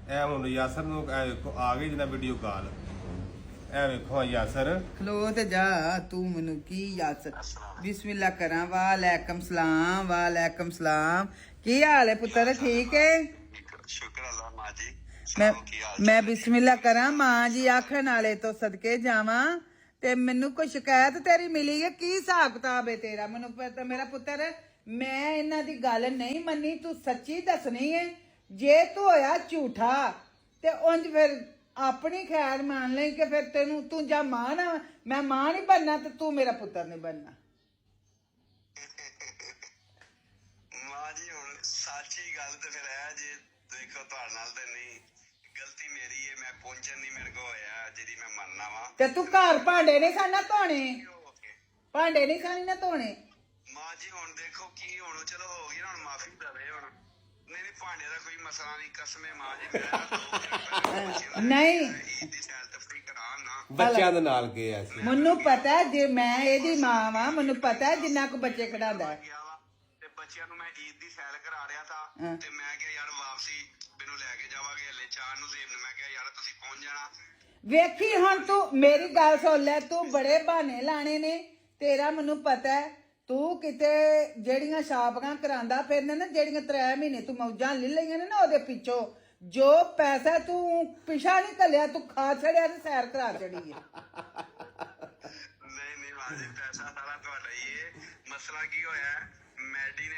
ਐ ਹੁਣ ਯਾਸਰ ਨੂੰ ਐ ਵੇਖੋ ਆ ਗਈ ਜਿਹਨਾਂ ਵੀਡੀਓ ਕਾਲ ਐ ਵੇਖੋ ਯਾਸਰ ਖਲੋ ਤੇ ਜਾ ਤੂੰ ਮੈਨੂੰ ਕੀ ਯਾਸਰ ਬਿਸਮਿਲ੍ਲਾ ਕਰਾਂ ਵਾਲੈਕਮ ਸਲਾਮ ਵਾਲੈਕਮ ਸਲਾਮ ਕੀ ਹਾਲ ਹੈ ਪੁੱਤਰ ਠੀਕ ਹੈ ਸ਼ੁਕਰ ਅੱਲਾਹ ਮਾਂ ਜੀ ਮੈਂ ਬਿਸਮਿਲ੍ਲਾ ਕਰਾਂ ਮਾਂ ਜੀ ਆਖਣ ਵਾਲੇ ਤੋਂ ਸਦਕੇ ਜਾਵਾਂ ਤੇ ਮੈਨੂੰ ਕੋਈ ਸ਼ਿਕਾਇਤ ਤੇਰੀ ਮਿਲੀ ਹੈ ਕੀ ਹਿਸਾਬ ਕਿਤਾਬ ਹੈ ਤੇਰਾ ਮੈਨੂੰ ਪਤਾ ਮੇਰਾ ਪੁੱਤਰ ਮੈਂ ਇਹਨਾਂ ਦੀ ਗੱਲ ਨਹੀਂ ਮੰਨੀ ਤੂੰ ਸੱਚੀ ਦੱਸਣੀ ਹੈ ਜੇ ਤੂੰ ਹੋਇਆ ਝੂਠਾ ਤੇ ਉਂਝ ਫਿਰ ਆਪਣੀ ਖੈਰ ਮੰਨ ਲਈ ਕਿ ਫਿਰ ਤੈਨੂੰ ਤੂੰ ਜਾਂ ਮਾਂ ਨਾ ਮੈਂ ਮਾਂ ਨਹੀਂ ਬਣਨਾ ਤੇ ਤੂੰ ਮੇਰਾ ਪੁੱਤਰ ਨਹੀਂ ਬਣਨਾ ਮਾਂ ਜੀ ਹੁਣ ਸੱਚੀ ਗੱਲ ਤੇ ਫਿਰ ਹੈ ਜੀ ਦੇਖੋ ਤੁਹਾਡੇ ਨਾਲ ਤੇ ਨਹੀਂ ਗਲਤੀ ਮੇਰੀ ਹੈ ਮੈਂ ਪਹੁੰਚਣ ਨਹੀਂ ਮੇਰੇ ਕੋ ਹੋਇਆ ਜਿਹੜੀ ਮੈਂ ਮੰਨਣਾ ਵਾ ਤੇ ਤੂੰ ਘਰ ਭਾਂਡੇ ਨਹੀਂ ਖਾਣਾ ਧੋਣੇ ਭਾਂਡੇ ਨਹੀਂ ਖਾਣੀ ਨਾ ਧੋਣੇ ਮਾਂ ਜੀ ਹੁਣ ਦੇਖੋ ਕੀ ਹੁਣ ਚਲੋ ਹੋ ਗਈ ਹੁਣ ਮਾਫੀ ਦੇਵੇ ਹੁਣ ਨਹੀਂ ਭਾਂਡੇ ਦਾ ਕੋਈ ਮਸਲਾ ਨਹੀਂ ਕਸਮੇ ਮਾਂ ਜੀ ਨਹੀਂ ਦੀ ਸੈਲ ਤਫਰੀਕ ਕਰਾਉਣ ਨਾ ਬੱਚਿਆਂ ਦੇ ਨਾਲ ਗਏ ਐ ਸੀ ਮੈਨੂੰ ਪਤਾ ਜੇ ਮੈਂ ਇਹਦੀ ਮਾਂ ਵਾਂ ਮੈਨੂੰ ਪਤਾ ਜਿੰਨਾ ਕੋ ਬੱਚੇ ਕਢਾਉਂਦਾ ਤੇ ਬੱਚਿਆਂ ਨੂੰ ਮੈਂ ਈਦ ਦੀ ਸੈਲ ਕਰਾ ਰਿਹਾ ਥਾ ਤੇ ਮੈਂ ਕਿਹਾ ਯਾਰ ਵਾਪਸੀ ਮੈਨੂੰ ਲੈ ਕੇ ਜਾਵਾਂਗੇ ਹਲੇ ਚਾਰ ਨੂੰ ਜ਼ੇਬ ਨੂੰ ਮੈਂ ਕਿਹਾ ਯਾਰ ਤੁਸੀਂ ਪਹੁੰਚ ਜਾਣਾ ਵੇਖੀ ਹੁਣ ਤੂੰ ਮੇਰੀ ਗੱਲ ਸੁਣ ਲੈ ਤੂੰ ਬੜੇ ਬਹਾਨੇ ਲਾਣੇ ਨੇ ਤੇਰਾ ਮੈਨੂੰ ਪਤਾ ਹੈ ਤੂੰ ਕਿਤੇ ਜਿਹੜੀਆਂ ਸ਼ਾਪਾਂ ਕਰਾਂਦਾ ਫਿਰਨੇ ਨਾ ਜਿਹੜੀਆਂ 3 ਮਹੀਨੇ ਤੂੰ ਮੌਜਾਂ ਲੈ ਲਈਆਂ ਨੇ ਨਾ ਉਹਦੇ ਪਿੱਛੋਂ ਜੋ ਪੈਸਾ ਤੂੰ ਪਿਛਾ ਨਹੀਂ ਘੱਲਿਆ ਤੂੰ ਖਾ ਛੜਿਆ ਤੇ ਸੈਰ ਕਰਾ ਛੜੀ ਹੈ ਨਹੀਂ ਮਾਜੀ ਪੈਸਾ ਸਾਰਾ ਤੁਹਾਡਾ ਹੀ ਹੈ ਮਸਲਾ ਕੀ ਹੋਇਆ ਮੈਡੀ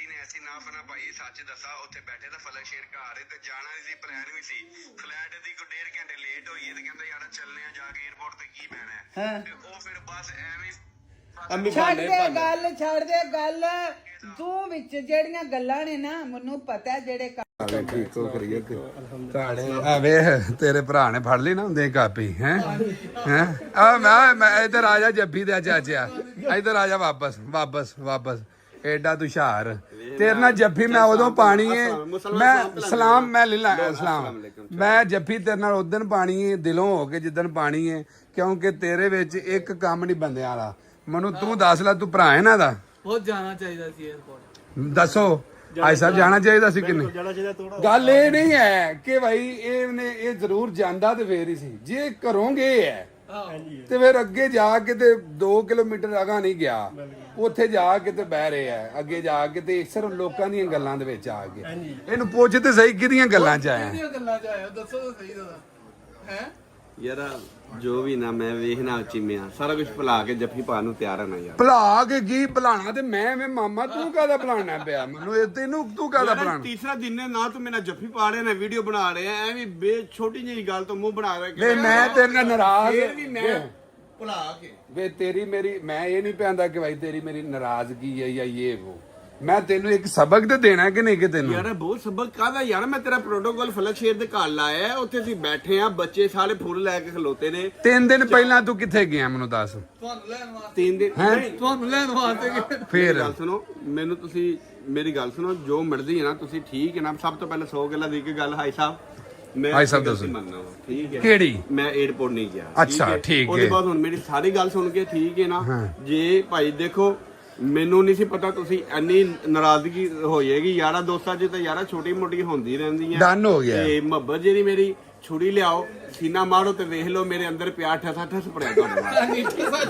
ਨੇ ਐਸੀ ਨਾ ਫਨਾ ਭਾਈ ਸੱਚ ਦੱਸਾ ਉੱਥੇ ਬੈਠੇ ਤਾਂ ਫਲਕ ਸ਼ੇਰ ਘਰ ਤੇ ਜਾਣਾ ਨਹੀਂ ਸੀ ਪਲਾਨ ਵੀ ਸੀ ਫਲੈਟ ਦੀ ਕੋ 1.5 ਘੰਟੇ ਲੇਟ ਹੋਈ ਹੈ ਤੇ ਕਹਿੰਦਾ ਯਾਰ ਚੱਲਨੇ ਆ ਜਾ ਕੇ 에어ਪੋਰਟ ਤੇ ਕੀ ਪੈਣਾ ਹੈ ਤੇ ਉਹ ਫਿਰ ਬਸ ਐਵੇਂ ਛੱਡ ਦੇ ਗੱਲ ਤੂੰ ਵਿੱਚ ਜਿਹੜੀਆਂ ਗੱਲਾਂ ਨੇ ਨਾ ਮੈਨੂੰ ਪਤਾ ਜਿਹੜੇ ਠੀਕ ਹੋ ਕਰੀਏ ਤੁਹਾਡੇ ਆ ਵੇਖ ਤੇਰੇ ਭਰਾ ਨੇ ਫੜ ਲਈ ਨਾ ਹੁੰਦੇ ਕਾਪੀ ਹੈ ਆ ਮੈਂ ਇੱਧਰ ਆ ਜਾ ਜੱਫੀ ਦੇ ਚਾਚਾ ਇੱਧਰ ਆ ਜਾ ਵਾਪਸ ਐਡਾ ਤੁਸ਼ਾਰ ਤੇਰੇ ਨਾਲ ਜੱਫੀ ਮੈਂ ਉਦੋਂ ਪਾਣੀ ਹੈ ਮੈਂ ਸਲਾਮ ਮੈਂ ਲੀਲਾ ਸਲਾਮ ਮੈਂ ਜੱਫੀ ਤੇਰੇ ਨਾਲ ਉਦੋਂ ਪਾਣੀ ਹੈ ਦਿਲੋਂ ਹੋ ਕੇ ਜਿੱਦਣ ਪਾਣੀ ਹੈ ਕਿਉਂਕਿ ਤੇਰੇ ਵਿੱਚ ਇੱਕ ਕੰਮ ਨਹੀਂ ਬੰਦਿਆਂ ਵਾਲਾ ਮੈਨੂੰ ਤੂੰ ਦੱਸ ਲੈ ਤੂੰ ਭਰਾ ਇਹਨਾਂ ਦਾ ਬਹੁਤ ਜਾਣਾ ਚਾਹੀਦਾ ਸੀ 에어ਪੋਰਟ ਦੱਸੋ ਆਈ ਸਾਹਿਬ ਜਾਣਾ ਚਾਹੀਦਾ ਸੀ ਕਿੰਨੇ ਗੱਲ ਇਹ ਨਹੀਂ ਹੈ ਕਿ ਭਾਈ ਇਹ ਜ਼ਰੂਰ ਜਾਂਦਾ ਤੇ ਫੇਰ ਹੀ ਸੀ ਜੇ ਘਰੋਂਗੇ ਹੈ ਤੇ ਫਿਰ ਅੱਗੇ ਜਾ ਕੇ ਤੇ 2 ਕਿਲੋਮੀਟਰ ਅਗਾ ਨਹੀਂ ਗਿਆ ਉੱਥੇ ਜਾ ਕੇ ਤੇ ਬਹਿ ਰਹੇ ਆ ਅੱਗੇ ਜਾ ਕੇ ਤੇ ਸਿਰਫ ਲੋਕਾਂ ਦੀਆਂ ਗੱਲਾਂ ਦੇ ਵਿੱਚ ਆ ਗਏ ਇਹਨੂੰ ਪੁੱਛ ਤੇ ਸਹੀ ਕਿਹਦੀਆਂ ਗੱਲਾਂ ਚ ਆਇਆ ਗੱਲਾਂ ਚ ਆਇਆ ਦੱਸੋ ਤਾਂ ਸਹੀ ਦਾਦਾ ਹੈ ਯਾਰ ਜੋ ਵੀ ਨਾ ਮੈਂ ਵੇਖਣਾ ਚੀਮਿਆ ਸਾਰਾ ਕੁਝ ਭੁਲਾ ਕੇ ਜੱਫੀ ਪਾਣ ਨੂੰ ਤਿਆਰ ਹਾਂ ਯਾਰ ਭੁਲਾ ਕੇ ਕੀ ਭੁਲਾਣਾ ਤੇ ਮੈਂ ਮਾਮਾ ਤੂੰ ਕਾਹਦਾ ਭੁਲਾਣਾ ਪਿਆ ਮੈਨੂੰ ਤੈਨੂੰ ਤੂੰ ਕਾਹਦਾ ਭੁਲਾਣਾ ਤੀਸਰਾ ਦਿਨ ਨੇ ਨਾ ਤੂੰ ਮੇਰਾ ਜੱਫੀ ਪਾ ਰਿਹਾ ਨਾ ਵੀਡੀਓ ਬਣਾ ਰਿਹਾ ਐਵੇਂ ਬੇ ਛੋਟੀ ਜਿਹੀ ਗੱਲ ਤੋਂ ਮੂੰਹ ਬਣਾ ਰਿਹਾ ਵੇ ਮੈਂ ਤੇਰੇ ਨਾਲ ਨਾਰਾਜ਼ ਫੇਰ ਵੀ ਮੈਂ ਭੁਲਾ ਕੇ ਵੇ ਤੇਰੀ ਮੇਰੀ ਮੈਂ ਇਹ ਨਹੀਂ ਪੈਂਦਾ ਕਿ ਭਾਈ ਤੇਰੀ ਮੇਰੀ ਨਾਰਾਜ਼ਗੀ ਹੈ ਜਾਂ ਇਹ ਉਹ ਮੈਂ ਤੈਨੂੰ ਇੱਕ ਸਬਕ ਤੇ ਦੇਣਾ ਕਿ ਨਹੀਂ ਕਿ ਤੈਨੂੰ ਯਾਰ ਬਹੁਤ ਸਬਕ ਕਾਹਦਾ ਯਾਰ ਮੈਂ ਤੇਰਾ ਪ੍ਰੋਟੋਕਾਲ ਫਲਕ ਸ਼ੇਰ ਦੇ ਘਰ ਲਾਇਆ ਉੱਥੇ ਅਸੀਂ ਬੈਠੇ ਆ ਬੱਚੇ ਸਾਰੇ ਫੁੱਲ ਲੈ ਕੇ ਖਲੋਤੇ ਨੇ 3 ਦਿਨ ਪਹਿਲਾਂ ਤੂੰ ਕਿੱਥੇ ਗਿਆ ਮੈਨੂੰ ਦੱਸ ਤੁਹਾਨੂੰ ਲੈਣ ਵਾਸਤੇ 3 ਦਿਨ ਤੁਹਾਨੂੰ ਲੈਣ ਵਾਸਤੇ ਫੇਰ ਗੱਲ ਸੁਣੋ ਮੈਨੂੰ ਤੁਸੀਂ ਮੇਰੀ ਗੱਲ ਸੁਣੋ ਜੋ ਮਰਜ਼ੀ ਹੈ ਨਾ ਤੁਸੀਂ ਠੀਕ ਹੈ ਨਾ ਸਭ ਤੋਂ ਪਹਿਲਾਂ 100 ਗੱਲਾਂ ਦੀ ਇੱਕ ਗੱਲ ਹਾਈ ਸਾਹਿਬ ਮੈਂ ਹਾਈ ਸਾਹਿਬ ਦੱਸੋ ਮੰਨਣਾ ਵਾ ਠੀਕ ਹੈ ਕਿਹੜੀ ਮੈਂ 에어ਪੋਰਟ ਨਹੀਂ ਗਿਆ ਅੱਛਾ ਠੀਕ ਹੈ ਉਹਦੇ ਬਾਅਦ ਹੁਣ ਮੇਰੀ ਸਾਰੀ ਗੱਲ ਸੁਣ ਕੇ ਠੀਕ ਹੈ ਨਾ ਜੇ ਭਾਈ ਦੇਖੋ ਮੈਨੂੰ ਨਹੀਂ ਸੀ ਪਤਾ ਤੁਸੀਂ ਇੰਨੀ ਨਾਰਾਜ਼ਗੀ ਹੋਏਗੀ ਯਾਰਾ ਦੋਸਤਾਂ 'ਚ ਤਾਂ ਯਾਰਾ ਛੋਟੀ ਮੋਟੀ ਹੁੰਦੀ ਰਹਿੰਦੀ ਹੈ ਡਨ ਹੋ ਗਿਆ ਤੇ ਮੁਹੱਬਤ ਜਿਹੜੀ ਮੇਰੀ ਛੁਰੀ ਲਿਆਓ ਸੀਨਾ ਮਾਰੋ ਤੇ ਵੇਖ ਲਓ ਮੇਰੇ ਅੰਦਰ ਪਿਆਰ ਠਸ ਪੜਿਆ ਤੁਹਾਨੂੰ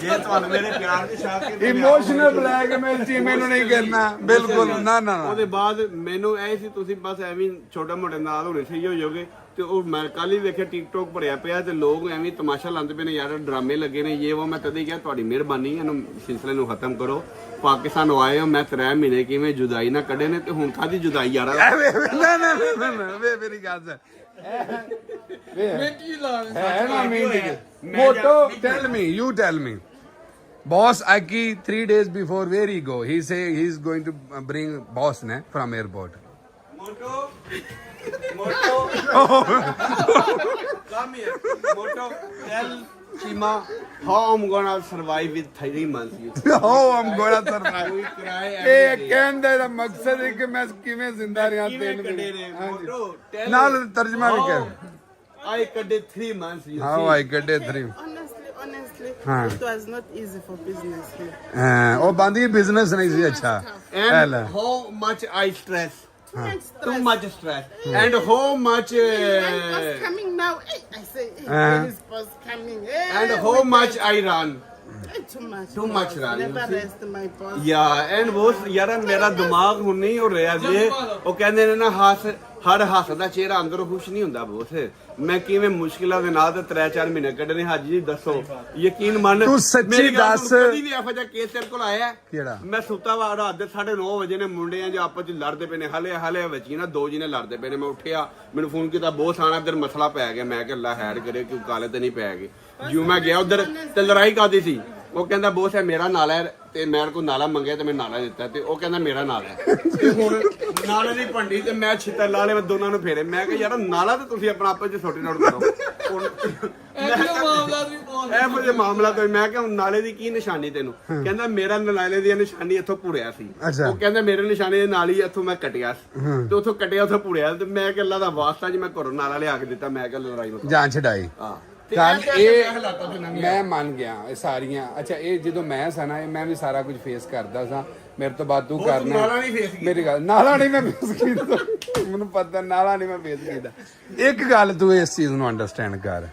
ਜੇ ਤੁਹਾਨੂੰ ਮੇਰੇ ਪਿਆਰ ਦੀ ਸ਼ਾਕ ਇਮੋਸ਼ਨਲ ਬਲੈਕਮੇਲ ਜੀ ਮੈਨੂੰ ਨਹੀਂ ਕਰਨਾ ਬਿਲਕੁਲ ਨਾ ਉਹਦੇ ਬਾਅਦ ਮੈਨੂੰ ਐ ਸੀ ਤੁਸੀਂ ਬਸ ਐਵੇਂ ਛੋਟੇ ਮੋਟੇ ਨਾਲ ਹੋਣੇ ਸਹੀ ਹੋ ਜਾਓਗੇ ਤੇ ਉਹ ਮੈਂ ਕੱਲ ਹੀ ਵੇਖਿਆ ਟਿਕਟੋਕ ਭਰਿਆ ਪਿਆ ਤੇ ਲੋਕ ਐਵੇਂ ਤਮਾਸ਼ਾ ਲਾਉਂਦੇ ਪਏ ਨੇ ਯਾਰ ਡਰਾਮੇ ਲੱਗੇ ਨੇ ਇਹ ਉਹ ਮੈਂ ਤਦੇ ਕਿਹਾ ਤੁਹਾਡੀ ਮਿਹਰਬਾਨੀ ਇਹਨੂੰ ਸਿਲਸਿਲੇ ਨੂੰ ਖਤਮ ਕਰੋ ਪਾਕਿਸਤਾਨ ਆਏ ਹੋ ਮੈਂ 3 ਮਹੀਨੇ ਕਿਵੇਂ ਜੁਦਾਈ ਨਾ ਕੱਢੇ ਨੇ ਤੇ ਹੁਣ ਕਾਦੀ ਜੁਦਾਈ ਯਾਰ ਨਾ ਵੇ ਮੇਰੀ ਗੱਲ ਮਿੰਟੀ ਲਾ ਹੈ ਨਾ motto you tell me boss Aki 3 days before where he go he say he's going to bring boss ne from airport Moto come here Moto tell Shima how I'm gonna survive with 3 months oh I'm gonna survive we cry ਇਹ ਕਹਿੰਦੇ ਦਾ ਮਕਸਦ ਹੈ ਕਿ ਮੈਂ ਕਿਵੇਂ ਜ਼ਿੰਦਾ ਰਿਹਾ 3 ਮਹੀਨੇ ਨਾਲ ਤਰਜਮਾ ਵੀ ਕਰ I ਕੱਢੇ 3 months you how I ਕੱਢੇ 3 Honestly, हाँ. it was not easy for business here. ਉਹ ਬੰਦੀ ਬਿਜ਼ਨਸ ਨਹੀਂ ਸੀ ਅੱਛਾ and how much I stress Too much stress. Too much stress. And how much When boss coming now, I say, when is boss coming? and how much I run. Too much. Too much run. Never rest, my boss. Yeah, and boss ਯਾਰ ਮੇਰਾ ਦਿਮਾਗ ਹੁਣ ਨਹੀਂ ਹੋ ਰਿਹਾ ਜੇ ਉਹ ਕਹਿੰਦੇ ਨੇ ਨਾ ਹਰ ਹੱਸਦਾ ਚਿਹਰਾ ਅੰਦਰੋਂ ਖੁਸ਼ ਨਹੀਂ ਹੁੰਦਾ ਬੋਸ ਮੈਂ ਕਿਵੇਂ ਮੁਸ਼ਕਿਲਾਂ ਦੇ ਨਾਲ ਤੇ 3-4 ਮਹੀਨੇ ਕੱਢਣੇ ਹਾਜੀ ਜੀ ਦੱਸੋ ਯਕੀਨ ਮੰਨ ਤੂੰ ਸੱਚੀ ਮੇਰੀ ਗੱਲ ਦੱਸ। ਕਦੀ ਵੀ ਇਹੋ ਜਿਹਾ ਕੇਸ ਤੇਰੇ ਕੋਲ ਆਇਆ ਹੈ? ਕਿਹੜਾ? ਮੈਂ ਸੁੱਤਾ ਵਾ ਰਾਤ ਦੇ 9:30 ਵਜੇ ਨੇ ਮੁੰਡਿਆਂ ਜੇ ਆਪਸ ਚ ਲੜਦੇ ਪਏ ਨੇ ਹਲੇ ਵਚੀ ਨਾ 2 ਜੀ ਨੇ ਲੜਦੇ ਪਏ ਨੇ ਮੈਂ ਉੱਠਿਆ ਮੈਨੂੰ ਫੋਨ ਕੀਤਾ ਬਹੁਤ ਸਾਣਾ ਇੱਧਰ ਮਸਲਾ ਪੈ ਗਿਆ ਮੈਂ ਕਿਹਾ ਅੱਲਾ ਹੈਡ ਕਰੇ ਕਿਉਂ ਕਾਲੇ ਤੇ ਨਹੀਂ ਪੈ ਗਏ ਜਿਉਂ ਮੈਂ ਗਿਆ ਉਧਰ ਤੇ ਲੜਾਈ ਕਾਦੀ ਸੀ ਉਹ ਕਹਿੰਦਾ ਬੋਸ ਹੈ ਮੇਰਾ ਨਾਲਾ ਹੈ ਤੇ ਮੈਂ ਕੋਲ ਨਾਲਾ ਮੰਗਿਆ ਤੇ ਮੈਂ ਨਾਲਾ ਦਿੱਤਾ ਤੇ ਉਹ ਕਹਿੰਦਾ ਮੇਰਾ ਨਾਲਾ ਹੈ ਤੇ ਹੁਣ ਨਾਲੇ ਦੀ ਭੰਡੀ ਤੇ ਮੈਂ ਛਿੱਤਰ ਲਾਲੇ ਮੈਂ ਦੋਨਾਂ ਨੂੰ ਫੇਰੇ ਮੈਂ ਕਿਹਾ ਯਾਰ ਨਾਲਾ ਤੇ ਤੁਸੀਂ ਆਪਣਾ ਆਪਸ ਚ ਛੋਟੀ ਨੋਟ ਕਰੋ ਹੁਣ ਮਾਮਲਾ ਵੀ ਬਹੁਤ ਇਹੋ ਜਿਹਾ ਮਾਮਲਾ ਕੋਈ ਮੈਂ ਕਿਹਾ ਹੁਣ ਨਾਲੇ ਦੀ ਕੀ ਨਿਸ਼ਾਨੀ ਤੈਨੂੰ ਕਹਿੰਦਾ ਮੇਰਾ ਨਾਲੇ ਦੀ ਨਿਸ਼ਾਨੀ ਇੱਥੋਂ ਪੁੜਿਆ ਸੀ ਅੱਛਾ। ਉਹ ਕਹਿੰਦਾ ਮੇਰੇ ਨਿਸ਼ਾਨੇ ਦੇ ਨਾਲ ਹੀ ਇੱਥੋਂ ਮੈਂ ਕਟਿਆ ਸੀ ਤੇ ਉੱਥੋਂ ਕਟਿਆ ਉੱਥੋਂ ਪੁੜਿਆ ਤੇ ਮੈਂ ਕਿਹਾ ਅੱਲਾ ਦਾ ਵਾਸਤਾ ਜੀ ਮੈਂ ਘਰੋਂ ਨਾਲਾ ਲਿਆ ਕੇ ਦਿੱਤਾ ਮੈਂ ਕਿਹਾ ਲੜਾਈ ਮਤ ਜਾਨ ਛਡਾਈ ਹਾਂ ਕੱਲ ਇਹ ਮੈਂ ਮੰਨ ਗਿਆ ਇਹ ਸਾਰੀਆਂ ਅੱਛਾ ਇਹ ਜਦੋਂ ਮੈਂ ਸਾਂ ਇਹ ਮੈਂ ਵੀ ਸਾਰਾ ਕੁਝ ਫੇਸ ਕਰਦਾ ਸਾਂ ਮੇਰੇ ਤੋਂ ਬਾਅਦ ਤੂੰ ਕਰਨਾ ਨਾਲਾ ਨਹੀਂ face ਕੀਤਾ। ਮੇਰੀ ਗੱਲ ਨਾਲਾ ਨਹੀਂ ਮੈਂ ਫੇਸ ਕੀਤਾ ਮੈਨੂੰ ਪਤਾ ਨਾਲਾ ਨਹੀਂ ਮੈਂ ਫੇਸ ਕੀਤਾ ਇੱਕ ਗੱਲ ਤੂੰ ਇਸ ਚੀਜ਼ ਨੂੰ ਅੰਡਰਸਟੈਂਡ ਕਰ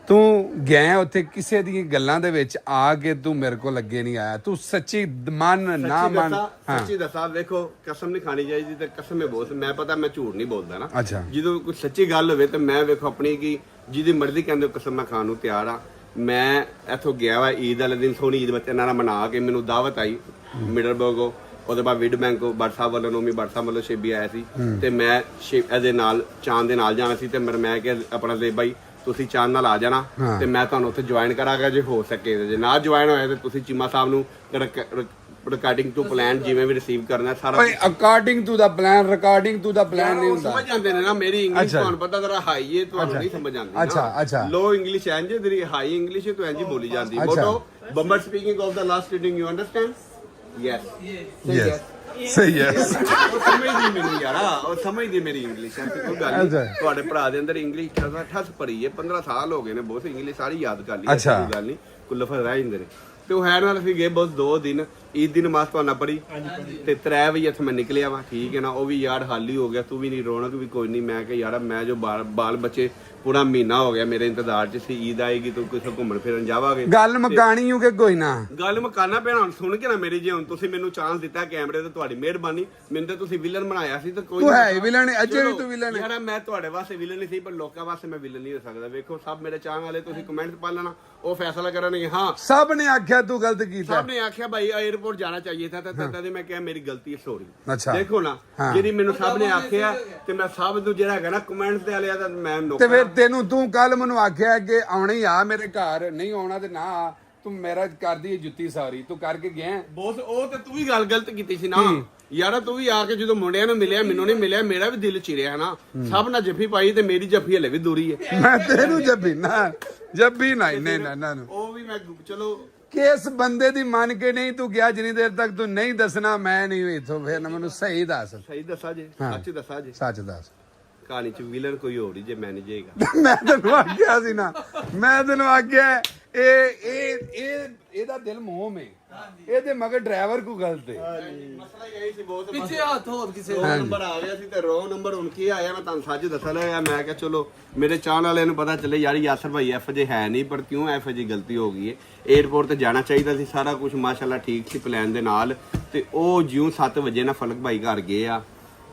ਤੂੰ ਗਿਆ ਉੱਥੇ ਕਿਸੇ ਦੀਆਂ ਗੱਲਾਂ ਦੇ ਵਿੱਚ ਆ ਕੇ ਤੂੰ ਮੇਰੇ ਕੋਲ ਅੱਗੇ ਨਹੀਂ ਆਇਆ ਤੂੰ ਸੱਚੀ ਮਨ ਨਾ ਮਨ ਹਾਂ ਸੱਚੀ ਦੱਸਾਂ ਵੇਖੋ ਕਸਮ ਨਹੀਂ ਖਾਣੀ ਚਾਹੀਦੀ ਤੇ ਕਸਮ ਹੈ ਬਹੁਤ ਮੈਂ ਪਤਾ ਮੈਂ ਝੂਠ ਨਹੀਂ ਬੋਲਦਾ ਨਾ ਅੱਛਾ। ਜਦੋਂ ਕੋਈ ਸੱਚੀ ਗੱਲ ਹੋਵੇ ਤੇ ਮੈਂ ਵੇਖੋ ਆਪਣੀ ਕੀ ਜਿਹਦੀ ਮਰਜ਼ੀ ਕਹਿੰਦੇ ਕਸਮ ਮੈਂ ਖਾਣ ਨੂੰ ਤਿਆਰ ਆ ਮੈਂ ਇੱਥੋਂ ਗਿਆ ਵਾ ਈਦ ਵਾਲੇ ਦਿਨ ਸੋਹਣੀ ਈਦ ਬੱਚੇ ਨਾਲ ਮਨਾ ਕੇ ਮੈਨੂੰ ਦਾਵਤ ਆਈ ਮਿਡਲਬਰਗੋ ਉਹਦੇ ਬਾਅਦ ਵਿਡ ਬੈਂਕ ਬਰਸਾ ਵੱਲੋਂ ਨੋਮੀ ਬਰਸਾ ਵੱਲੋਂ ਸ਼ੇਬੀ ਆਇਆ ਸੀ ਤੇ ਮੈਂ ਇਹਦੇ ਨਾਲ ਚਾਂਦ ਦੇ ਨਾਲ ਜਾਣਾ ਸੀ ਤੇ ਮੈਂ ਕਿਹਾ ਆਪਣਾ ਜ਼ੇਬ ਬਾਈ ਤੁਸੀਂ ਚਾਂਦ ਨਾਲ ਆ ਜਾਣਾ ਤੇ ਮੈਂ ਤੁਹਾਨੂੰ ਉੱਥੇ ਜੁਆਇਨ ਕਰਾਂਗਾ ਜੇ ਹੋ ਸਕੇ ਜੇ ਨਾ ਜੁਆਇਨ ਹੋਇਆ ਤੇ ਤੁਸੀਂ ਚੀਮਾ ਸਾਹਿਬ ਨੂੰ ਰਿਕਾਰਡਿੰਗ ਟੂ ਪਲਾਨ ਜਿਵੇਂ ਵੀ ਰਿਸੀਵ ਕਰਨਾ ਸਾਰਾ ਓਏ according to the plan recording to the plan ਨਹੀਂ ਹੁੰਦਾ ਸਮਝ ਜਾਂਦੇ ਨੇ ਨਾ ਮੇਰੀ ਇੰਗਲਿਸ਼ ਤੁਹਾਨੂੰ ਪਤਾ ਜਰਾ ਹਾਈ ਹੈ ਤੁਹਾਨੂੰ ਨਹੀਂ ਸਮਝ ਆਉਂਦੀ ਅੱਛਾ। ਲੋ ਇੰਗਲਿਸ਼ ਐਂਜ ਹੈ ਤੇਰੀ ਹਾਈ ਇੰਗਲਿਸ਼ ਹੈ ਤੂੰ ਐਂਜ ਹੀ ਬੋਲੀ ਜਾਂਦੀ ਮੋਟੋ ਬੰਬਰ speaking of the last reading you understand yes ਸਹੀ ਹੈ ਉਹ ਸਮਝਦੀ ਮੈਨੂੰ ਯਾਰਾ ਉਹ ਸਮਝਦੀ ਮੇਰੀ ਇੰਗਲਿਸ਼ ਐ ਕੋਈ ਗੱਲ ਅੱਛਾ। ਨਹੀਂ ਤੁਹਾਡੇ ਭਰਾ ਦੇ ਅੰਦਰ ਇੰਗਲਿਸ਼ ਠਸ ਭਰੀ ਹੈ 15 ਸਾਲ ਹੋ ਗਏ ਨੇ ਬਹੁਤ ਇੰਗਲਿਸ਼ ਸਾਰੀ ਯਾਦ ਕਰ ਲਈ ਅੱਛਾ। ਕੋਈ ਗੱਲ ਨਹੀਂ ਕੋਈ ਲਫ਼ਜ਼ ਰਹਿ ਜਾਂਦੇ ਨੇ ਤੇ ਉਹ ਹੈ ਨਾਲ ਅਸੀਂ ਗਏ ਬਸ 2 ਦਿਨ ਈਦ ਦੀ ਨਮਾਜ਼ ਪੜਨਾ ਪੜੀ ਤੇ 3 ਵਜੇ ਇੱਥੇ ਮੈਂ ਨਿਕਲਿਆ ਵਾ ਠੀਕ ਹੈ ਨਾ ਉਹ ਵੀ ਯਾਰ ਹਾਲੀ ਹੋ ਗਿਆ ਤੂੰ ਵੀ ਨਹੀਂ ਰੌਣਕ ਵੀ ਕੋਈ ਨਹੀਂ ਮੈਂ ਕਿਹਾ ਯਾਰ ਮੈਂ ਜੋ ਬਾਲ ਬੱਚੇ ਪੂਰਾ ਮਹੀਨਾ ਹੋ ਗਿਆ ਮੇਰੇ ਇੰਤਜ਼ਾਰ 'ਚ ਸੀ ਈਦ ਆਏਗੀ ਤੂੰ ਕਿਸੇ ਘੁੰਮਣ ਫਿਰਨ ਜਾਵਾਂਗੇ ਗੱਲ ਮਕਾਣੀ ਹੋ ਕਿ ਕੋਈ ਨਾ ਗੱਲ ਮਕਾਨਾ ਪੈਣਾ ਹੁਣ ਸੁਣ ਕੇ ਨਾ ਮੇਰੀ ਜੇ ਹੁਣ ਤੁਸੀਂ ਮੈਨੂੰ ਚਾਂਸ ਦਿੱਤਾ ਕੈਮਰੇ ਤੇ ਤੁਹਾਡੀ ਮਿਹਰਬਾਨੀ ਮੈਨੂੰ ਤਾਂ ਤੁਸੀਂ ਵਿਲਨ ਬਣਾਇਆ ਸੀ ਤਾਂ ਕੋਈ ਤੂੰ ਹੈ ਵਿਲਨ ਅਜੇ ਵੀ ਤੂੰ ਵਿਲਨ ਯਾਰ ਮੈਂ ਤੁਹਾਡੇ ਵਾਸਤੇ ਵਿਲਨ ਨਹੀਂ ਸੀ ਪਰ ਲੋਕਾਂ ਵਾਸਤੇ ਮੈਂ ਵਿਲਨ ਨਹੀਂ ਹੋ ਸਕਦਾ ਵੇਖੋ ਸਭ ਮੇਰੇ ਚਾਹਣ ਵਾਲੇ ਤੁਸੀਂ ਕਮੈਂਟ ਪਾ ਲੈਣਾ ਉਹ ਫੈਸਲਾ ਕਰਨਗੇ ਹਾਂ ਸਭ ਨੇ ਆਖਿਆ ਤੂੰ ਗਲਤ ਕੀਤਾ ਸਭ ਨੇ ਆਖਿਆ ਭਾਈ 에어ਪੋਰਟ ਜਾਣਾ ਚਾਹੀਏ था ਤਾਂ ਮੈਂ ਕਿਹਾ ਮੇਰੀ ਗਲਤੀ ਹੈ ਸੌਰੀ ਅੱਛਾ। ਦੇਖੋ ਨਾ ਜਿਹੜੀ ਮੈਨੂੰ ਸਭ ਨੇ ਆਖਿਆ ਤੇ ਮੈਂ ਸਭ ਨੂੰ ਜਿਹੜਾ ਹੈਗਾ ਨਾ ਕਮੈਂਟਸ ਤੇ ਆਲਿਆ ਤਾਂ ਮੈਂ ਤੇ ਫਿਰ ਤੈਨੂੰ ਤੂੰ ਕੱਲ ਮੈਨੂੰ ਆਖਿਆ ਕਿ ਆਉਣਾ ਹੀ ਆ ਮੇਰੇ ਘਰ ਨਹੀਂ ਆਉਣਾ ਤੇ ਨਾ ਆ ਤੂੰ ਮੇਰਾ ਕਰਦੀ ਜੁੱਤੀ ਸਾਰੀ ਤੂੰ ਕਰਕੇ ਗਿਆ ਬੋਸ ਉਹ ਤੇ ਤੂੰ ਵੀ ਗੱਲ ਗਲਤ ਕੀਤੀ ਸੀ ਨਾ ਯਾਰਾ ਤੂੰ ਵੀ ਆ ਕੇ ਜਦੋਂ ਮੁੰਡਿਆਂ ਨੂੰ ਮਿਲਿਆ ਮੈਨੂੰ ਨਹੀਂ ਮਿਲਿਆ ਮੇਰਾ ਵੀ ਦਿਲ ਚਿਰਿਆ ਨਾ ਸਭ ਨਾਲ ਜੱਫੀ ਪਾਈ ਤੇ ਮੇਰੀ ਜੱਫੀ ਹਲੇ ਵੀ ਦੂਰੀ ਹੈ ਮੈਂ ਤੈਨੂੰ ਜੱਬੀ ਨਹੀਂ ਨਾ ਉਹ ਵੀ ਮੈਂ ਚਲੋ ਕਿਸ ਬੰਦੇ ਦੀ ਮੰਨ ਕੇ ਨਹੀਂ ਤੂੰ ਗਿਆ ਜਿੰਨੀ ਦੇਰ ਤੱਕ ਤੂੰ ਨਹੀਂ ਦੱਸਣਾ ਮੈਂ ਨਹੀਂ ਇਥੋਂ ਫਿਰ ਨਾ ਮੈਨੂੰ ਸਹੀ ਦੱਸ ਸਹੀ ਦੱਸਾਂ ਜੇ ਸੱਚ ਦੱਸਾਂ ਜੇ ਸੱਚ ਦੱਸ ਕਹਾਣੀ ਚ ਵਿਲਨ ਕੋਈ ਹੋਰ ਹੀ ਜੇ ਮੈਂ ਨਹੀਂ ਜੇਗਾ ਮੈਂ ਤੈਨੂੰ ਆਖਿਆ ਸੀ ਨਾ ਮੈਂ ਤੈਨੂੰ ਆਖਿਆ ਇਹ ਇਹਦਾ ਦਿਲ ਮੋਹ ਮੇ ਇਹਦੇ ਮਗਰ ਡਰਾਈਵਰ ਕੋ ਗਲਤ ਹੈ ਮਸਲਾ ਇਹ ਸੀ ਬਹੁਤ ਪਿੱਛੇ ਹੱਥ ਹੋਰ ਕਿਸੇ ਰੋ ਨੰਬਰ ਆ ਗਿਆ ਸੀ ਤੇ ਰੋ ਨੰਬਰ ਹੁਣ ਕੀ ਆਇਆ ਮੈਂ ਤੁਹਾਨੂੰ ਸੱਚ ਦੱਸਾਂ ਲਿਆ ਮੈਂ ਕਿਹਾ ਚਲੋ ਮੇਰੇ ਚਾਹਣ ਵਾਲਿਆਂ ਨੂੰ ਪਤਾ ਚੱਲੇ ਯਾਰ ਯਾਸਰ ਭਾਈ ਐਫ ਜੇ ਹੈ ਨਹੀਂ ਪਰ ਕਿਉਂ ਐਫ ਜੀ ਗਲਤੀ ਹੋ ਗਈ ਹੈ 에어ਪੋਰਟ ਤੇ ਜਾਣਾ ਚਾਹੀਦਾ ਸੀ ਸਾਰਾ ਕੁਝ ਮਾਸ਼ਾਅੱਲਾ ਠੀਕ ਸੀ ਪਲਾਨ ਦੇ ਨਾਲ ਤੇ ਉਹ ਜਿਉਂ 7 ਵਜੇ ਨਾ ਫਲਕ ਭਾਈ ਘਰ ਗਏ ਆ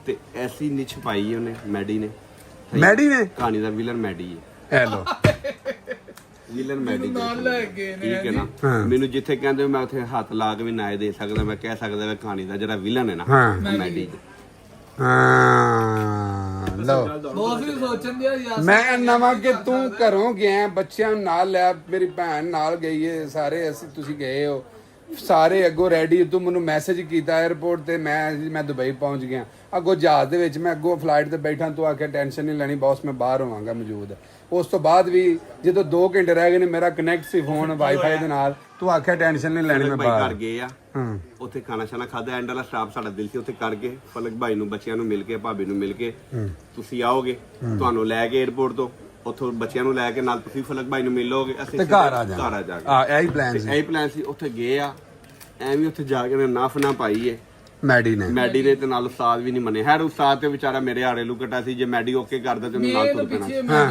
ਤੇ ਐਸੀ ਨਿਛ ਪਾਈ ਉਹਨੇ ਮੈਡੀ ਨੇ ਕਹਾਣੀ ਦਾ ਵਿਲਨ ਮੈਡੀ ਹੈ ਹੈਲੋ ਵਿਲਨ ਮੈਡੀ ਨਾਲ ਲੈ ਗਏ ਨੇ ਠੀਕ ਹੈ ਨਾ ਮੈਨੂੰ ਜਿੱਥੇ ਕਹਿੰਦੇ ਮੈਂ ਉੱਥੇ ਹੱਥ ਲਾ ਕੇ ਵੀ ਨਾ ਦੇ ਸਕਦਾ ਮੈਂ ਕਹਿ ਸਕਦਾ ਵੀ ਕਹਾਣੀ ਦਾ ਜਿਹੜਾ ਵਿਲਨ ਹੈ ਨਾ ਮੈਡੀ ਲਓ ਬਹੁਤ ਵੀ ਸੋਚਣ ਦਿਆ ਯਾਰ ਮੈਂ ਨਵਾਂ ਕਿ ਤੂੰ ਘਰੋਂ ਗਿਆ ਬੱਚਿਆਂ ਨੂੰ ਨਾਲ ਲੈ ਮੇਰੀ ਭੈਣ ਨਾਲ ਗਈ ਏ ਸਾਰੇ ਅਸੀਂ ਤੁਸੀਂ ਗਏ ਹੋ ਸਾਰੇ ਅੱਗੋਂ ਰੈਡੀ ਤੂੰ ਮੈਨੂੰ ਮੈਸੇਜ ਕੀਤਾ 에어ਪੋਰਟ ਤੇ ਮੈਂ ਦੁਬਈ ਪਹੁੰਚ ਗਿਆ ਅੱਗੋਂ ਜਹਾਜ਼ ਦੇ ਵਿੱਚ ਮੈਂ ਅੱਗੋਂ ਫਲਾਈਟ ਤੇ ਬੈਠਾ ਤੂੰ ਆਖਿਆ ਟੈਨਸ਼ਨ ਨਹੀਂ ਲੈਣੀ ਬੌਸ ਮੈਂ ਬਾਹਰ ਹੋਵਾਂਗਾ ਮੌਜੂਦ ਉਸ ਤੋਂ ਬਾਅਦ ਵੀ ਜਦੋਂ 2 ਘੰਟੇ ਰਹਿ ਗਏ ਨੇ ਮੇਰਾ ਕਨੈਕਟ ਸੀ ਫੋਨ ਵਾਈਫਾਈ ਦੇ ਨਾਲ ਤੂੰ ਆਖਿਆ ਟੈਨਸ਼ਨ ਨਹੀਂ ਲੈਣੀ ਮੈਂ ਭਾਈ ਬਾਹਰ ਘਰ ਗਏ ਆ ਉੱਥੇ ਖਾਣਾ ਛਾਣਾ ਖਾਦਾ ਐਂਡ ਵਾਲਾ ਸਟਾਫ ਸਾਡਾ ਦਿਲ ਸੀ ਉੱਥੇ ਕਰਕੇ ਫਲਕ ਭਾਈ ਨੂੰ ਬੱਚਿਆਂ ਨੂੰ ਮਿਲ ਕੇ ਭਾਬੀ ਨੂੰ ਮਿਲ ਕੇ ਤੁਸੀਂ ਆਓਗੇ ਤੁਹਾਨੂੰ ਲੈ ਕੇ 에어ਪੋਰਟ ਤੋਂ ਉੱਥੋਂ ਬੱਚਿਆਂ ਨੂੰ ਲੈ ਕੇ ਨਾਲ ਤੁਸੀਂ ਫਲਕ ਭਾਈ ਨੂੰ ਮਿਲੋਗੇ ਅਸੀਂ ਤੇ ਘਰ ਆ ਜਾਗੇ ਇਹੀ ਪਲਾਨ ਸੀ ਇਹੀ ਪਲਾਨ ਸੀ ਉੱਥੇ ਗਏ ਆ ਐਵੇਂ ਉੱਥੇ ਜਾ ਕੇ ਨਾਫ ਨਾ ਪਾਈ ਏ ਮੈਡੀ ਨੇ ਮੈਡੀ ਨੇ ਤੇ ਨਾਲ ਉਸਤਾਦ ਵੀ ਨਹੀਂ ਮੰਨੇ। ਹੈਰ ਉਸਤਾਦ ਤੇ ਵਿਚਾਰਾ ਮੇਰੇ ਆੜੇ ਲੁਕਟਾ ਸੀ, ਜੇ ਮੈਡੀ ਓਕੇ ਕਰਦਾ ਤੇ ਉਹਨੂੰ ਨਾਲ ਤੁਰ ਪੈਣਾ। ਪਿੱਛੇ ਮੈਂ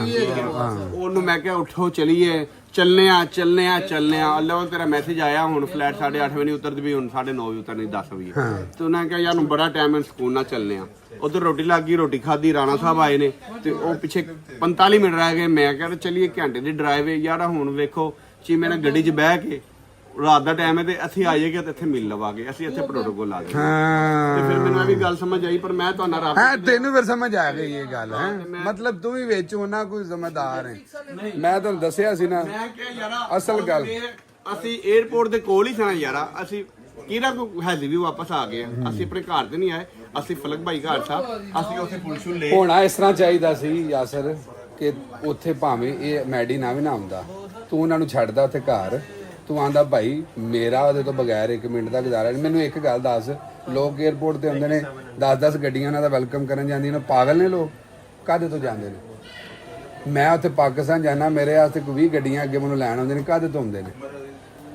ਉਹਨੂੰ ਮੈਂ ਕਿਹਾ ਉੱਠੋ ਚਲੀਏ, ਚੱਲਨੇ ਆ। ਅੱਲਾ ਤੇਰਾ ਮੈਸੇਜ ਆਇਆ ਹੁਣ ਫਲੈਟ 8:30 ਵਜੇ ਨਹੀਂ ਉਤਰਦੀ ਵੀ ਹੁਣ 9:30 ਵਜੇ ਉਤਰਨੀ 10 ਵਜੇ। ਤੇ ਉਹਨਾਂ ਨੇ ਕਿਹਾ ਯਾਰ ਨੂੰ ਬੜਾ ਟਾਈਮ ਹੈ, ਸਕੂਨ ਨਾਲ ਚੱਲਨੇ ਆ। ਉਧਰ ਰੋਟੀ ਲੱਗ ਗਈ, ਰੋਟੀ ਖਾਧੀ, ਰਾਣਾ ਸਾਹਿਬ ਆਏ ਨੇ ਤੇ ਉਹ ਪਿੱਛੇ 45 ਮਿੰਟ ਰਹਿ ਗਏ। ਮੈਂ ਕਿਹਾ ਚਲੀਏ ਘੰਟੇ ਦੀ ਡਰਾਈਵ ਹੈ ਯਾਰ। ਹੁਣ ਵੇਖੋ ਚੀਮੇ ਨਾਲ ਗੱਡੀ 'ਚ ਬਹਿ ਕੇ ਰਾਤ ਦਾ ਟਾਈਮ ਹੈ ਤੇ ਅਸੀਂ ਆਈਏ ਤੇ ਇੱਥੇ ਮਿਲ ਲਵਾਂਗੇ, ਅਸੀਂ ਇੱਥੇ ਪ੍ਰੋਟੋਕੋਲ ਆ ਗਏ। ਤੇ ਫਿਰ ਮੈਨੂੰ ਇਹ ਵੀ ਗੱਲ ਸਮਝ ਆਈ, ਪਰ ਮੈਂ ਤੁਹਾਨੂੰ ਹਾਂ ਰਾਬਤਾ ਤੈਨੂੰ ਫਿਰ ਸਮਝ ਆ ਗਈ ਇਹ ਗੱਲ ਹੈ। ਮਤਲਬ ਤੂੰ ਵੀ ਵਿੱਚ ਉਹਨਾਂ ਕੋਈ ਜ਼ਿੰਮੇਦਾਰ ਹੈ। ਮੈਂ ਤੁਹਾਨੂੰ ਦੱਸਿਆ ਸੀ ਨਾ ਮੈਂ ਕਿਹਾ ਯਾਰਾ ਅਸਲ ਗੱਲ ਅਸੀਂ 에어ਪੋਰਟ ਦੇ ਕੋਲ ਹੀ ਸਾਂ ਯਾਰਾ। ਅਸੀਂ ਕਿਹੜਾ ਕੋ ਹੈਲੀ ਵੀ ਵਾਪਸ ਆ ਗਏ ਆ। ਅਸੀਂ ਆਪਣੇ ਘਰ ਤੇ ਨਹੀਂ ਆਏ, ਅਸੀਂ ਫਲਕ ਭਾਈ ਘਰ ਸਾਂ, ਅਸੀਂ ਉੱਥੇ ਪੁਲਿਸ ਨੂੰ ਲੈ। ਹੋਣਾ ਇਸ ਤਰ੍ਹਾਂ ਚਾਹੀਦਾ ਸੀ ਯਾਸਰ ਕਿ ਉੱਥੇ ਭਾਵੇਂ ਇਹ ਮੈਡੀ ਨਾ ਵੀ ਨਾ ਆਉਂਦਾ, ਤੂੰ ਉਹਨਾਂ ਨੂੰ ਛੱਡਦਾ ਉੱਥੇ ਘਰ। ਤੂੰ ਆਂਦਾ ਭਾਈ ਮੇਰਾ ਉਹਦੇ ਤੋਂ ਬਗੈਰ 1 ਮਿੰਟ ਦਾ ਗੁਜ਼ਾਰਾ ਨਹੀਂ। ਮੈਨੂੰ ਇੱਕ ਗੱਲ ਦੱਸ, ਲੋਕ 에어ਪੋਰਟ ਤੇ ਹੁੰਦੇ ਨੇ 10-10 ਗੱਡੀਆਂ ਉਹਨਾਂ ਦਾ ਵੈਲਕਮ ਕਰਨ ਜਾਂਦੀਆਂ ਨੇ, ਪਾਗਲ ਨੇ ਲੋਕ? ਕਾਹਦੇ ਤੋਂ ਜਾਂਦੇ ਨੇ? ਮੈਂ ਉੱਥੇ ਪਾਕਿਸਤਾਨ ਜਾਣਾ, ਮੇਰੇ ਵਾਸਤੇ ਕੋਈ 20 ਗੱਡੀਆਂ ਅੱਗੇ ਮੈਨੂੰ ਲੈਣ ਆਉਂਦੇ ਨੇ, ਕਾਹਦੇ ਤੋਂ ਹੁੰਦੇ ਨੇ?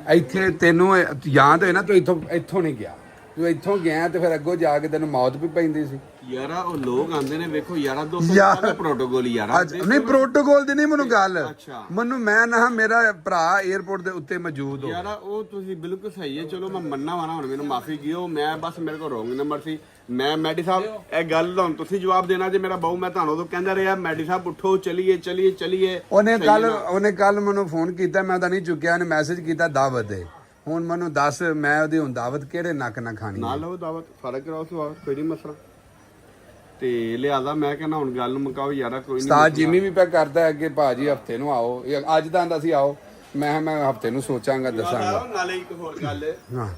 ਇੱਥੇ ਤੈਨੂੰ ਯਾਦ ਹੋਏ ਨਾ ਤੂੰ ਇੱਥੋਂ ਨਹੀਂ ਗਿਆ, ਤੂੰ ਇੱਥੋਂ ਗਿਆ ਤੇ ਫਿਰ ਅੱਗੋਂ ਜਾ ਕੇ ਤੈਨੂੰ ਮੌਤ ਵੀ ਪੈਂਦੀ ਸੀ ਯਾਰਾ। ਉਹ ਲੋਕ ਆਂਦੇ ਨੇ ਵੇਖੋ ਯਾਰਾ 200 ਦਾ ਪ੍ਰੋਟੋਕੋਲ ਯਾਰਾ। ਨਹੀਂ ਪ੍ਰੋਟੋਕੋਲ ਦੀ ਨਹੀਂ ਮੈਨੂੰ ਗੱਲ, ਅੱਛਾ। ਮੈਨੂੰ ਮੈਂ ਨਾ ਮੇਰਾ ਭਰਾ 에어ਪੋਰਟ ਦੇ ਉੱਤੇ ਮੌਜੂਦ ਹੋ। ਯਾਰਾ ਉਹ ਤੁਸੀਂ ਬਿਲਕੁਲ ਸਹੀ ਹੈ, ਚਲੋ ਮੈਂ ਮੰਨਣਾ ਵਾਣਾ, ਹੁਣ ਮੈਨੂੰ ਮਾਫੀ ਦਿਓ। ਮੈਂ ਬਸ ਮੇਰੇ ਕੋਲ ਰੋਂਗ ਨੰਬਰ ਸੀ। ਮੈਂ ਮੈਡੀ ਸਾਹਿਬ ਇਹ ਗੱਲ ਦਾ ਹੁਣ ਤੁਸੀਂ ਜਵਾਬ ਦੇਣਾ ਜੇ ਮੇਰਾ ਬਾਊ। ਮੈਂ ਤੁਹਾਨੂੰ ਉਦੋਂ ਕਹਿੰਦਾ ਰਿਹਾ ਮੈਡੀ ਸਾਹਿਬ ਉੱਠੋ ਚਲੀਏ। ਉਹਨੇ ਕੱਲ ਮੈਨੂੰ ਫੋਨ ਕੀਤਾ, ਮੈਂ ਤਾਂ ਨਹੀਂ ਚੁੱਕਿਆ। ਉਹਨੇ ਮੈਸੇਜ ਕੀਤਾ ਦਾਵਤ ਦੇ। ਹੁਣ ਮੈਨੂੰ ਦੱਸ ਮੈਂ ਉਹਦੀ ਹੁਣ ਦਾਵਤ ਕਿਹੜੇ ਨੱਕ ਨਾ ਖਾਣੀ ਨਾ ਲਓ ਦਾਵਤ, ਫਰਕ ਕਰਾਓ ਸਵਾਲ, ਕੋਈ ਨਹੀਂ ਮਸਲਾ। ਤੇ ਲਿਆਦਾ ਮੈਂ ਕਹਿੰਦਾ ਹੁਣ ਗੱਲ ਨੂੰ ਮੁਕਾਓ ਯਾਰਾ, ਕੋਈ ਨਹੀਂ। ਉਸਤਾਦ ਜਿਮੀ ਵੀ ਪਿਆ ਕਰਦਾ ਅੱਗੇ ਭਾਜੀ ਹਫਤੇ ਨੂੰ ਆਓ, ਅੱਜ ਤਾਂ ਆਂਦਾ ਸੀ ਆਓ। ਮੈਂ ਹਫਤੇ ਨੂੰ ਸੋਚਾਂਗਾ, ਦੱਸਾਂਗਾ। ਨਾਲੇ ਇੱਕ ਹੋਰ ਗੱਲ,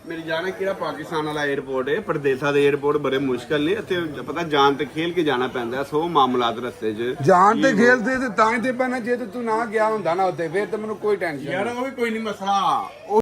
ਮੇਰੀ ਜਾਣਾ ਕਿਹੜਾ ਪਾਕਿਸਤਾਨ ਵਾਲਾ 에어ਪੋਰਟ ਹੈ, ਪਰਦੇਸਾਂ ਦੇ 에어ਪੋਰਟ ਬੜੇ ਮੁਸ਼ਕਲ ਨੇ। ਇੱਥੇ ਪਤਾ ਜਾਨ ਤੇ ਖੇਲ ਕੇ ਜਾਣਾ ਪੈਂਦਾ, 100 ਮਾਮਲਾਤ ਰਸਤੇ 'ਚ। ਜਾਨ ਤੇ ਖੇਲਦੇ ਤੇ ਤਾਂ ਹੀ ਤੇ ਪੈਣਾ, ਜੇ ਤੂੰ ਨਾ ਗਿਆ ਹੁੰਦਾ ਨਾ ਉੱਥੇ ਫਿਰ ਤਾਂ ਮੈਨੂੰ ਕੋਈ ਟੈਨਸ਼ਨ ਯਾਰ ਉਹ ਵੀ ਕੋਈ ਨਹੀਂ ਮਸਲਾ।